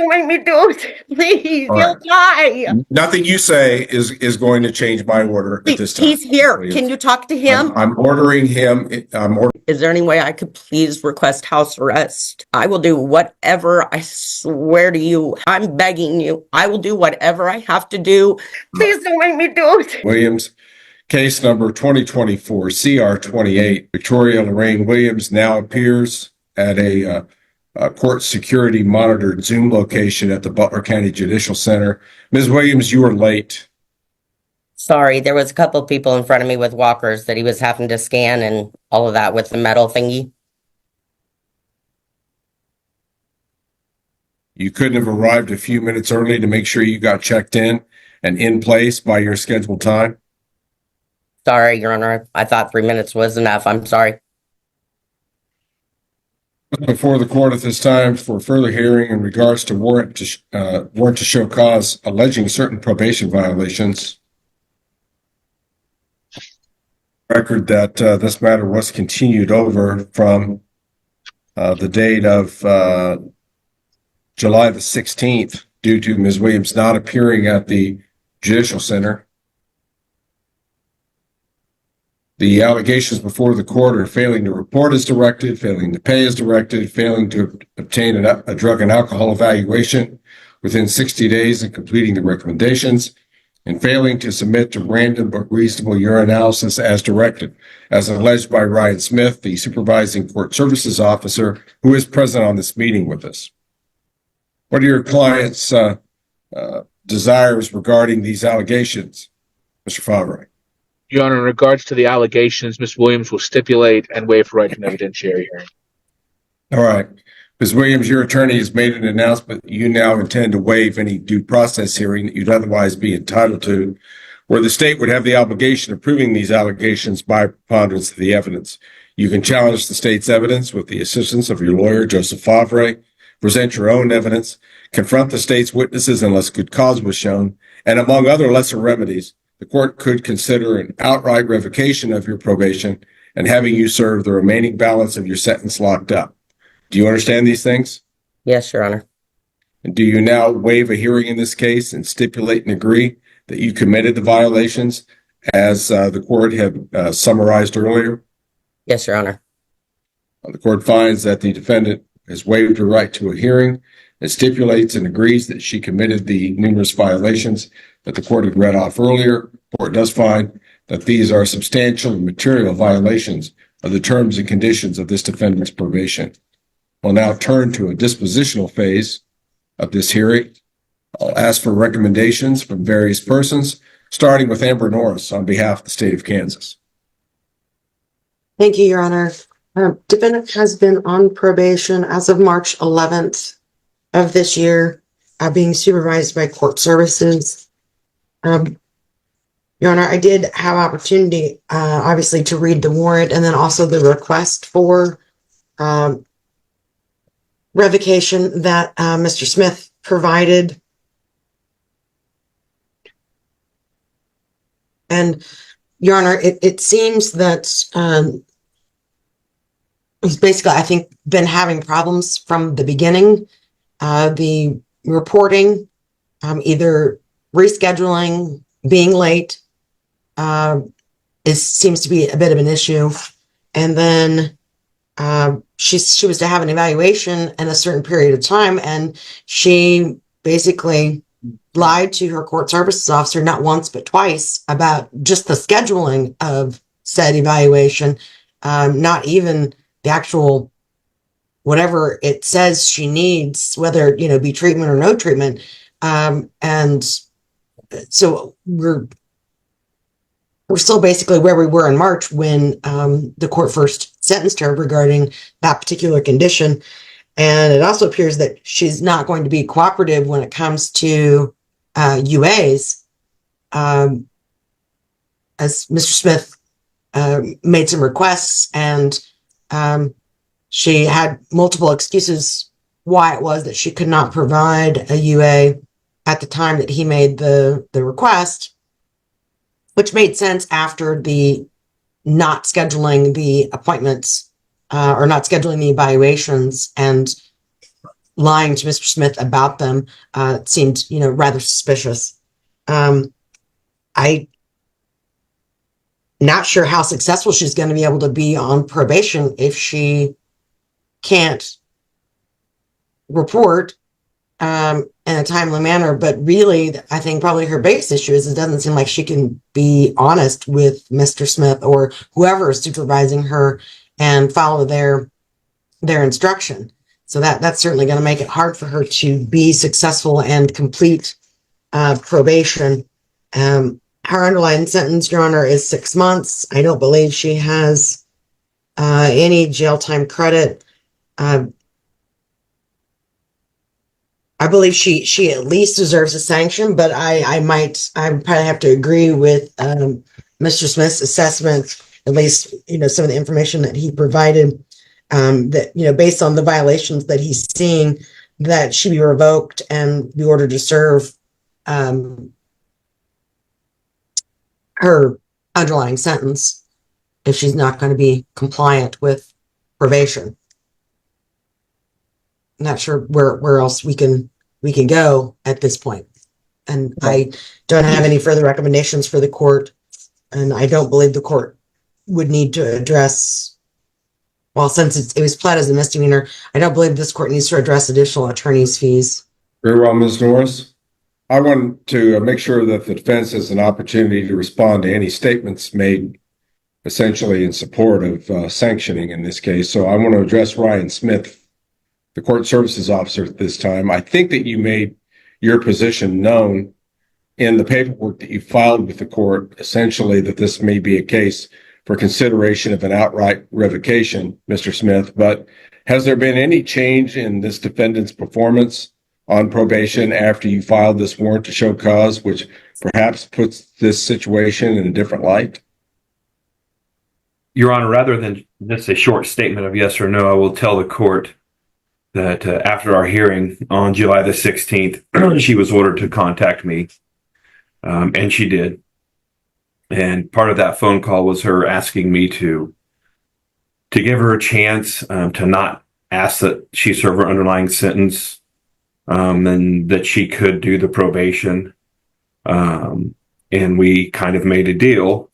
don't make me do it. Please, All you'll die. Nothing you say is going to change my order at this time. He's here. Williams. Can you talk to him? I'm ordering him. Is there any way I could please request house arrest? I will do whatever. I swear to you. I'm begging you. I will do whatever I have to do. Please don't make me do it. Williams, case number 2024 CR 28. Victoria Lorraine Williams now appears at a court security monitored Zoom location at the Butler County Judicial Center. Ms. Williams, you are late. Sorry, there was a couple of people in front of me with walkers that he was having to scan and all of that with the metal thingy. You couldn't have arrived a few minutes early to make sure you got checked in and in place by your scheduled time? Sorry, Your Honor. I thought 3 minutes was enough. I'm sorry. Before the court at this time for further hearing in regards to warrant to show cause alleging certain probation violations. Record that this matter was continued over from the date of July the 16th due to Ms. Williams not appearing at the Judicial Center. The allegations before the court are failing to report as directed, failing to pay as directed, failing to obtain a drug and alcohol evaluation within 60 days and completing the recommendations, and failing to submit to random but reasonable urinalysis as directed, as alleged by Ryan Smith, the supervising court services officer, who is present on this meeting with us. What are your client's desires regarding these allegations, Mr. Favre? Your Honor, in regards to the allegations, Ms. Williams will stipulate and waive right to an evidentiary hearing. All right. Ms. Williams, your attorney has made an announcement that you now intend to waive any due process hearing that you'd otherwise be entitled to, where the state would have the obligation of proving these allegations by preponderance of the evidence. You can challenge the state's evidence with the assistance of your lawyer, Joseph Favre, present your own evidence, confront the state's witnesses unless good cause was shown, and among other lesser remedies, the court could consider an outright revocation of your probation and having you serve the remaining balance of your sentence locked up. Do you understand these things? Yes, Your Honor. And do you now waive a hearing in this case and stipulate and agree that you committed the violations as the court had summarized earlier? Yes, Your Honor. The court finds that the defendant has waived her right to a hearing and stipulates and agrees that she committed the numerous violations that the court had read off earlier. The court does find that these are substantial and material violations of the terms and conditions of this defendant's probation. We'll now turn to a dispositional phase of this hearing. I'll ask for recommendations from various persons, starting with Amber Norris on behalf of the state of Kansas. Thank you, Your Honor. Defendant has been on probation as of March 11th of this year, being supervised by court services. Your Honor, I did have opportunity, obviously, to read the warrant and then also the request for revocation that Mr. Smith provided. And, Your Honor, it seems that he's basically, I think, been having problems from the beginning. The reporting, either rescheduling, being late, seems to be a bit of an issue. And then she was to have an evaluation in a certain period of time, and she basically lied to her court services officer not once but twice about just the scheduling of said evaluation, not even the actual whatever it says she needs, whether be treatment or no treatment. And so we're still basically where we were in March when the court first sentenced her regarding that particular condition. And it also appears that she's not going to be cooperative when it comes to UAs. As Mr. Smith made some requests, and she had multiple excuses why it was that she could not provide a UA at the time that he made the request, which made sense after the not scheduling the appointments or not scheduling the evaluations. And lying to Mr. Smith about them seemed, rather suspicious. I not sure how successful she's going to be able to be on probation if she can't report in a timely manner. But really, I think probably her biggest issue is it doesn't seem like she can be honest with Mr. Smith or whoever is supervising her and follow their instruction. So that's certainly going to make it hard for her to be successful and complete probation. Her underlying sentence, Your Honor, is 6 months. I don't believe she has any jail time credit. I believe she at least deserves a sanction, but I probably have to agree with Mr. Smith's assessment, at least, some of the information that he provided, that, based on the violations that he's seeing, that she be revoked and be ordered to serve her underlying sentence if she's not going to be compliant with probation. Not sure where else we can go at this point. And I don't have any further recommendations for the court, and I don't believe the court would need to address, well, since it was pled as a misdemeanor, I don't believe this court needs to address additional attorney's fees. Very well, Ms. Norris. I want to make sure that the defense has an opportunity to respond to any statements made essentially in support of sanctioning in this case. So I want to address Ryan Smith, the court services officer at this time. I think that you made your position known in the paperwork that you filed with the court, essentially that this may be a case for consideration of an outright revocation, Mr. Smith. But has there been any change in this defendant's performance on probation after you filed this warrant to show cause, which perhaps puts this situation in a different light? Your Honor, rather than just a short statement of yes or no, I will tell the court that after our hearing on July the 16th, she was ordered to contact me, and she did. And part of that phone call was her asking me to give her a chance to not ask that she serve her underlying sentence, and that she could do the probation. And we kind of made a deal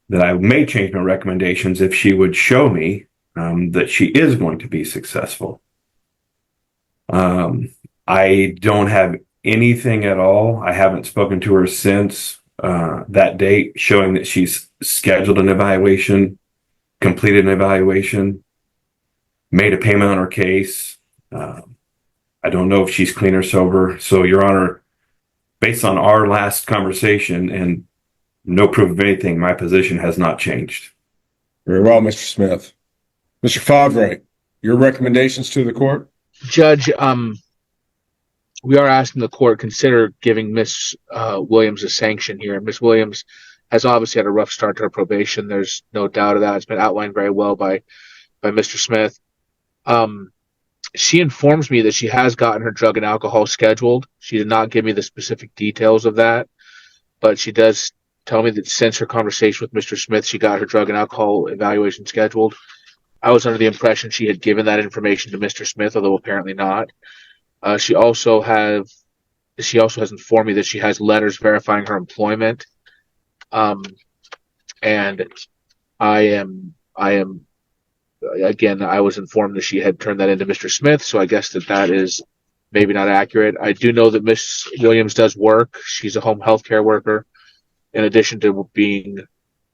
that I may change my recommendations if she would show me that she is going to be successful. I don't have anything at all. I haven't spoken to her since that date showing that she's scheduled an evaluation, completed an evaluation, made a payment on her case. I don't know if she's clean or sober. So, Your Honor, based on our last conversation and no proof of anything, my position has not changed. Very well, Mr. Smith. Mr. Favre, your recommendations to the court? Judge, we are asking the court consider giving Miss Williams a sanction here. Miss Williams has obviously had a rough start to her probation. There's no doubt of that. It's been outlined very well by Mr. Smith. She informs me that she has gotten her drug and alcohol scheduled. She did not give me the specific details of that, but she does tell me that since her conversation with Mr. Smith, she got her drug and alcohol evaluation scheduled. I was under the impression she had given that information to Mr. Smith, although apparently not. She also has informed me that she has letters verifying her employment. And I am again, I was informed that she had turned that into Mr. Smith, so I guess that is maybe not accurate. I do know that Miss Williams does work. She's a home health care worker, in addition to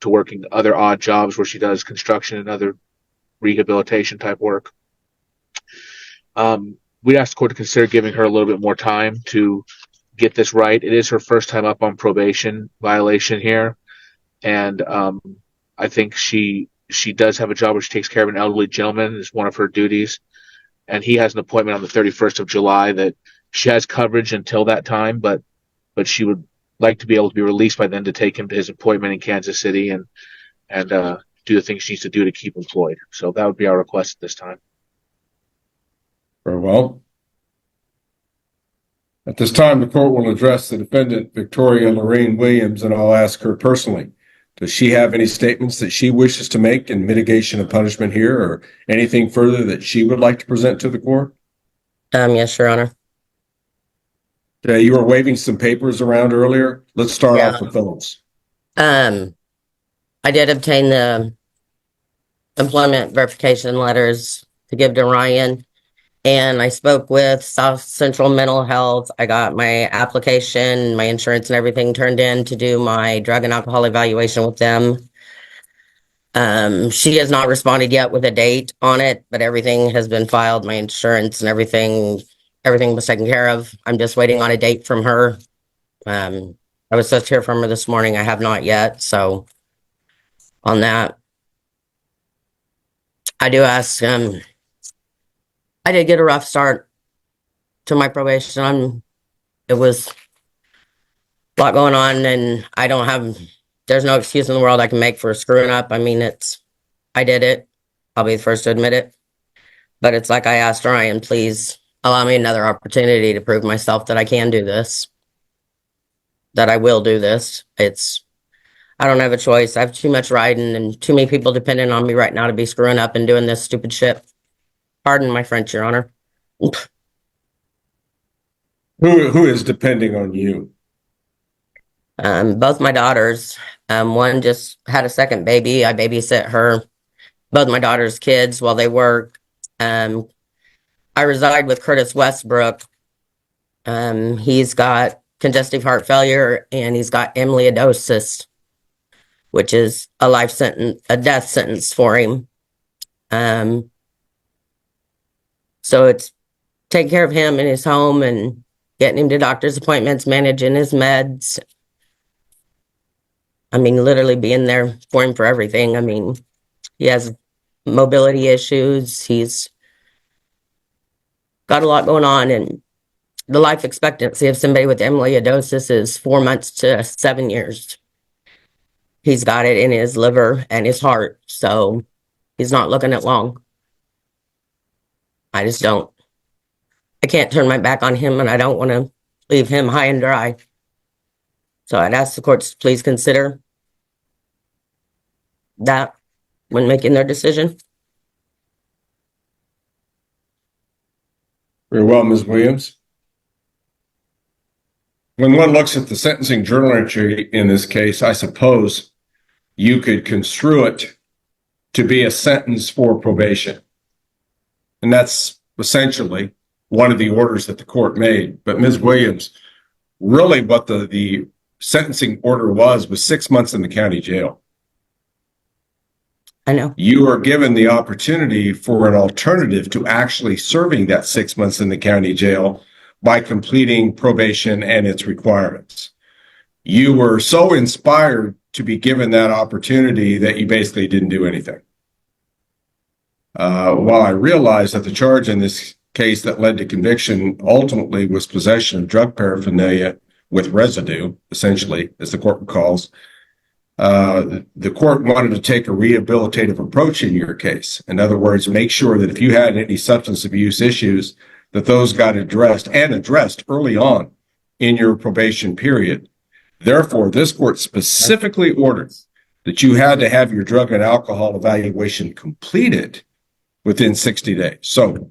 working other odd jobs where she does construction and other rehabilitation type work. We'd ask the court to consider giving her a little bit more time to get this right. It is her first time up on probation violation here, and I think she does have a job where she takes care of an elderly gentleman. It's one of her duties, and he has an appointment on the 31st of July that she has coverage until that time, but she would like to be able to be released by then to take him to his appointment in Kansas City and do the things she needs to do to keep employed. So that would be our request at this time. Very well. At this time, the court will address the defendant, Victoria Lorraine Williams, and I'll ask her personally, does she have any statements that she wishes to make in mitigation of punishment here, or anything further that she would like to present to the court? Yes, Your Honor. You were waving some papers around earlier. Let's start Yeah. off with those. I did obtain the employment verification letters to give to Ryan, and I spoke with South Central Mental Health. I got my application, my insurance, and everything turned in to do my drug and alcohol evaluation with them. She has not responded yet with a date on it, but everything has been filed, my insurance and everything was taken care of. I'm just waiting on a date from her. I was supposed to hear from her this morning. I have not yet. So on that, I do ask, I did get a rough start to my probation. It was a lot going on, and there's no excuse in the world I can make for screwing up. I mean, I did it. I'll be the first to admit it. But it's like I asked Ryan, please allow me another opportunity to prove myself that I can do this, that I will do this. I don't have a choice. I have too much riding and too many people depending on me right now to be screwing up and doing this stupid shit. Pardon my French, Your Honor. Who is depending on you? Both my daughters. One just had a second baby. I babysit her. Both my daughter's kids while they work. I reside with Curtis Westbrook. He's got congestive heart failure and he's got amyloidosis, which is a death sentence for him. So it's taking care of him in his home and getting him to doctor's appointments, managing his meds. I mean, literally being there for him for everything. I mean, he has mobility issues. He's got a lot going on, and the life expectancy of somebody with amyloidosis is 4 months to 7 years. He's got it in his liver and his heart, so he's not looking at long. I just don't. I can't turn my back on him, and I don't want to leave him high and dry. So I'd ask the courts to please consider that when making their decision. Very well, Ms. Williams. When one looks at the sentencing journal entry in this case, I suppose you could construe it to be a sentence for probation. And that's essentially one of the orders that the court made. But Ms. Williams, really what the sentencing order was 6 months in the county jail. I know. You are given the opportunity for an alternative to actually serving that 6 months in the county jail by completing probation and its requirements. You were so inspired to be given that opportunity that you basically didn't do anything. While I realize that the charge in this case that led to conviction ultimately was possession of drug paraphernalia with residue, essentially, as the court recalls, the court wanted to take a rehabilitative approach in your case. In other words, make sure that if you had any substance abuse issues, that those got addressed early on in your probation period. Therefore, this court specifically ordered that you had to have your drug and alcohol evaluation completed within 60 days. So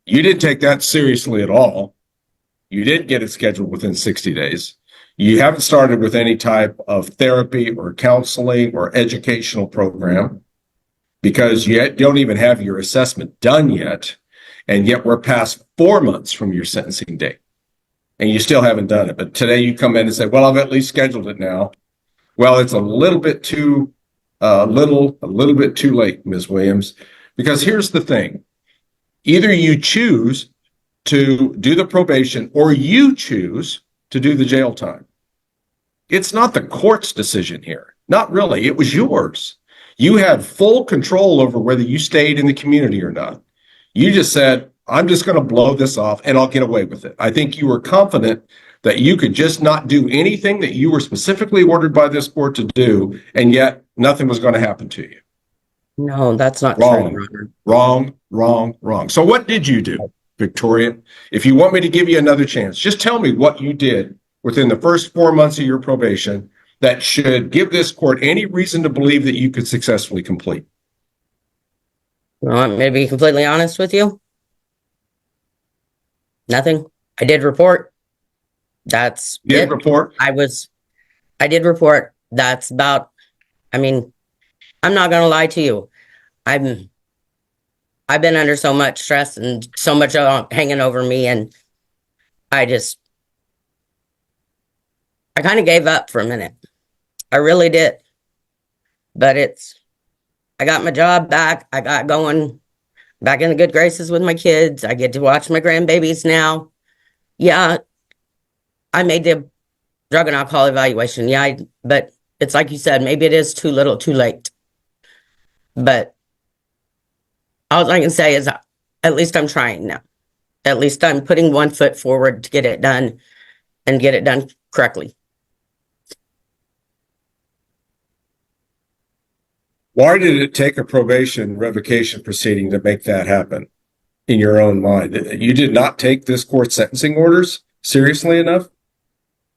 you didn't take that seriously at all. You didn't get it scheduled within 60 days. You haven't started with any type of therapy or counseling or educational program because you don't even have your assessment done yet. And yet we're past 4 months from your sentencing date and you still haven't done it. But today you come in and say, well, I've at least scheduled it now. Well, it's a little bit too late, Ms. Williams, because here's the thing. Either you choose to do the probation or you choose to do the jail time. It's not the court's decision here. Not really. It was yours. You had full control over whether you stayed in the community or not. You just said, I'm just going to blow this off and I'll get away with it. I think you were confident that you could just not do anything that you were specifically ordered by this court to do, and yet nothing was going to happen to you. No, that's not true. Wrong. So what did you do, Victoria? If you want me to give you another chance, just tell me what you did within the first 4 months of your probation that should give this court any reason to believe that you could successfully complete. You want me to be completely honest with you? Nothing. I did report. That's Did it. report? I did report. That's about, I mean, I'm not gonna lie to you. I'm I've been under so much stress and so much hanging over me, and I just I kind of gave up for a minute. I really did. But I got my job back. I got going back in the good graces with my kids. I get to watch my grandbabies now. Yeah, I made the drug and alcohol evaluation. Yeah, but it's like you said, maybe it is too little, too late. But all I can say is at least I'm trying now. At least I'm putting one foot forward to get it done and get it done correctly. Why did it take a probation revocation proceeding to make that happen in your own mind? You did not take this court sentencing orders seriously enough?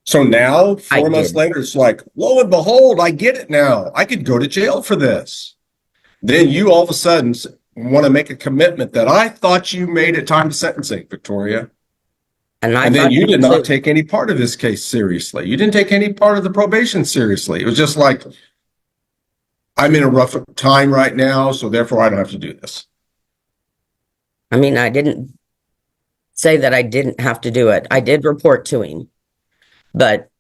So now, I 4 months did. later, it's like, lo and behold, I get it now. I could go to jail for this. Then you all of a sudden want to make a commitment that I thought you made at time of sentencing, Victoria. And And then you did not too. take any part of this case seriously. You didn't take any part of the probation seriously. It was just like, I'm in a rough time right now, so therefore I don't have to do this. I mean, I didn't say that I didn't have to do it. I did report to him. But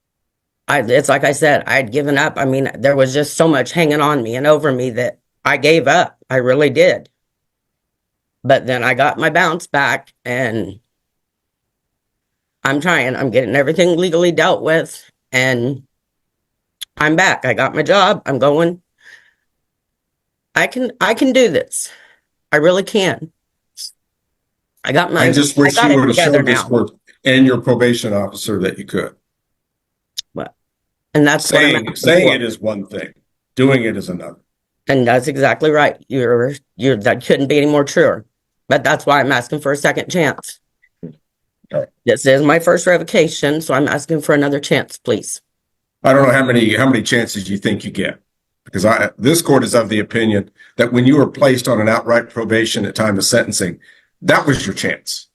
it's like I said, I'd given up. I mean, there was just so much hanging on me and over me that I gave up. I really did. But then I got my bounce back, and I'm trying. I'm getting everything legally dealt with, and I'm back. I got my job. I'm going. I can do this. I really can. I just wish got you it would have together showed this now. court and your probation officer that you could. And that's what I'm Saying asking for. it is one thing, doing it is another. And that's exactly right. That couldn't be any more truer. But that's why I'm asking for a second chance. Okay. This is my first revocation, so I'm asking for another chance, please. I don't know how many chances you think you get, because this court is of the opinion that when you were placed on an outright probation at time of sentencing, that was your chance.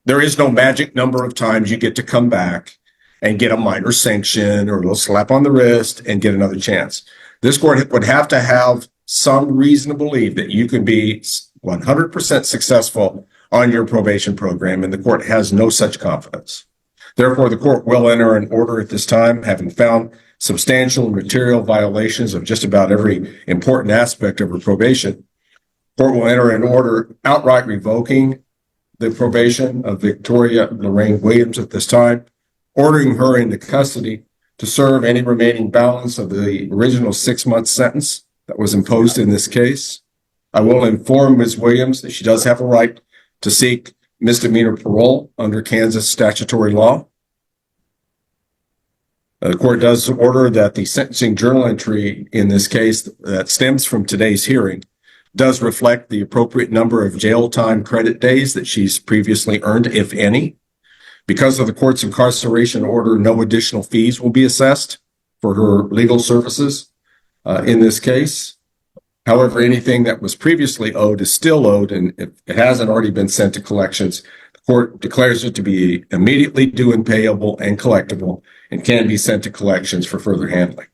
There is no magic number of times you get to come back and get a minor sanction or a little slap on the wrist and get another chance. This court would have to have some reason to believe that you could be 100% successful on your probation program, and the court has no such confidence. Therefore, the court will enter an order at this time, having found substantial and material violations of just about every important aspect of her probation. The court will enter an order outright revoking the probation of Victoria Lorraine Williams at this time, ordering her into custody to serve any remaining balance of the original 6-month sentence that was imposed in this case. I will inform Ms. Williams that she does have a right to seek misdemeanor parole under Kansas statutory law. The court does order that the sentencing journal entry in this case that stems from today's hearing does reflect the appropriate number of jail time credit days that she's previously earned, if any. Because of the court's incarceration order, no additional fees will be assessed for her legal services in this case. However, anything that was previously owed is still owed, and if it hasn't already been sent to collections, the court declares it to be immediately due and payable and collectible and can be sent to collections for further handling.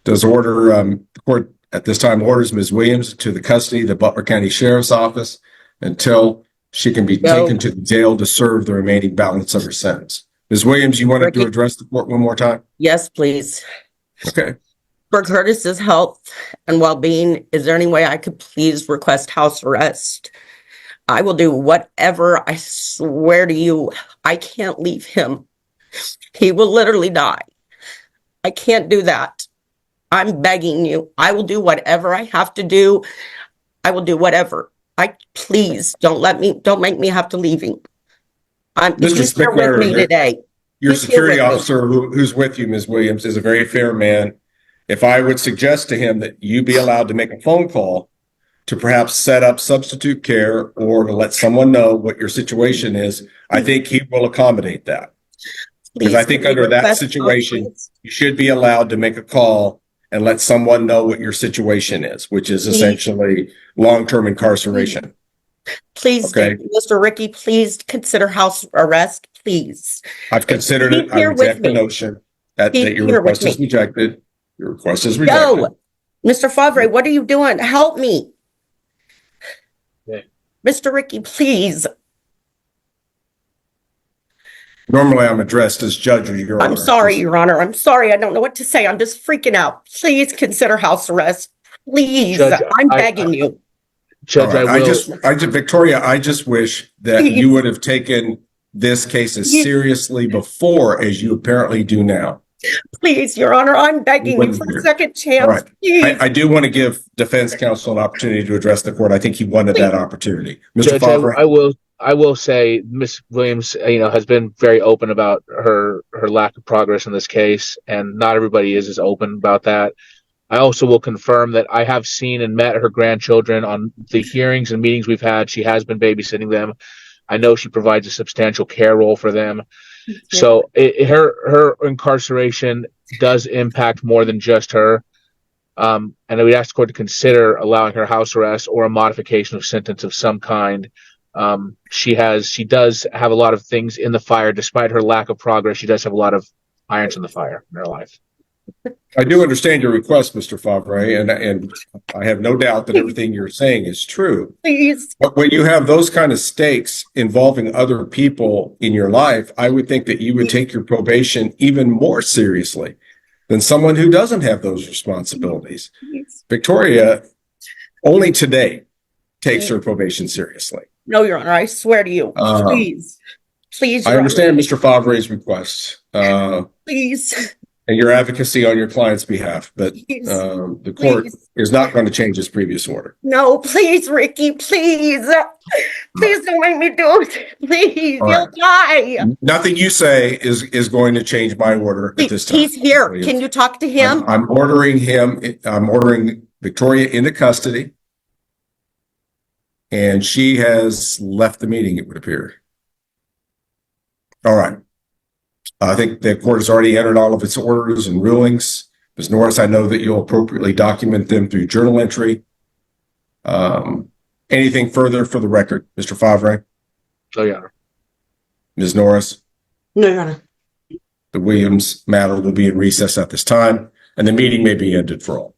Does order, the court at this time orders Ms. Williams to the custody of the Butler County Sheriff's Office until she can be taken to the jail to serve the remaining balance of her sentence. Ms. Williams, you wanted to address the court one more time? Yes, please. Okay. For Curtis's health and well-being, is there any way I could please request house arrest? I will do whatever. I swear to you, I can't leave him. He will literally die. I can't do that. I'm begging you. I will do whatever I have to do. I will do whatever. Please don't make me have to leave him. He's here with me today. Your security officer who's with you, Ms. Williams, is a very fair man. If I would suggest to him that you be allowed to make a phone call to perhaps set up substitute care or to let someone know what your situation is, I think he will accommodate that. Because I think under that situation, you should be allowed to make a call and let someone know what your situation is, which is essentially long-term incarceration. Please, Okay. Mr. Ricky, please consider house arrest, please. I've considered it. He's I here with reject the me. notion that He's your here with request is me. rejected. Your request is rejected. No, Mr. Favre, what are you doing? Help me. Okay. Mr. Ricky, please. Normally, I'm addressed as judge or your honor. I'm sorry, Your Honor. I'm sorry. I don't know what to say. I'm just freaking out. Please consider house arrest. Please. Judge, I'm begging you. Judge, All right. I will. Victoria, I just wish that Please. you would have taken this case as seriously before as you apparently do now. Please, Your Honor, I'm begging you for a second chance. All right. Please. I do want to give defense counsel an opportunity to address the court. I think he wanted that opportunity. Mr. Judge, Favre? I will say Miss Williams, has been very open about her lack of progress in this case, and not everybody is as open about that. I also will confirm that I have seen and met her grandchildren on the hearings and meetings we've had. She has been babysitting them. I know she provides a substantial care role for them. So her incarceration does impact more than just her. And I would ask the court to consider allowing her house arrest or a modification of sentence of some kind. She does have a lot of things in the fire, despite her lack of progress. She does have a lot of irons in the fire in her life. I do understand your request, Mr. Favre, and I have no doubt that everything you're saying is true. Please. But when you have those kind of stakes involving other people in your life, I would think that you would take your probation even more seriously than someone who doesn't have those responsibilities. Victoria, only today, takes her probation seriously. No, Your Honor, I swear to you. Please. Please, Your I understand Mr. Favre's request. Please. And your advocacy on your client's behalf, but the court is not going to change its previous order. No, please, Ricky, please. Please don't make me do it. Please, you'll die. Nothing you say is going to change my order at this time. He's here. Can you talk to him? I'm ordering Victoria into custody. And she has left the meeting, it would appear. All right. I think the court has already entered all of its orders and rulings. Ms. Norris, I know that you'll appropriately document them through journal entry. Anything further for the record, Mr. Favre? No, Your Honor. Ms. Norris? No, Your Honor. The Williams matter will be in recess at this time, and the meeting may be ended for all.